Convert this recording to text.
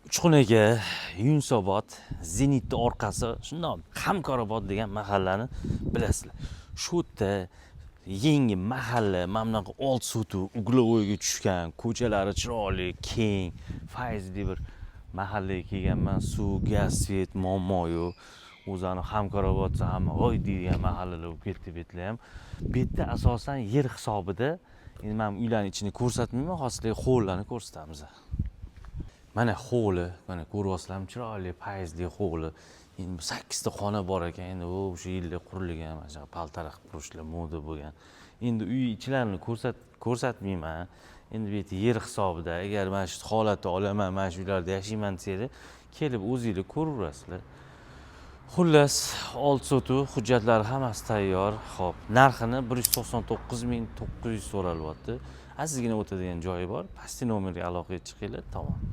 Uchqunaga, Yunusobod, Zenitni orqasi, shundoq Hamkorobod degan mahallani bilasizlar. Shu yerda yangi mahalla, mana bunaqa old suti uglovoyga tushgan, ko'chalari chiroyli, keng, fayzli bir mahallaga kelganman. Suv, gaz, svet muammo yo'q. O'zani Hamkorobod hamma voy degan mahallalar bo'lib ketdi bu yerlar ham. Bu yerda asosan yer hisobida, endi men uylarning ichini ko'rsatmayman, hozirlik hovlilarni ko'rsatamiz. Mana hovli, mana ko'ryapsizlarmi, chiroyli, fayzli hovli. Endi 8 ta xona bor ekan. Endi o'sha yilda qurilgan, mana shu paltariq qurishlar moda bo'lgan. Endi uy ichlarini ko'rsatmayman. Endi bu yerda yer hisobida, agar mana shu holatni olaman, mana shu uylarda yashayman desanglar, kelib o'zingizlar ko'raverasizlar. Xullas, old sotuv hujjatlari hammasi tayyor. Xo'p, narxini 199.900 so'ralyapti. Azizgina o'tadigan joyi bor. Pastki nomerga aloqaga chiqinglar, tamom.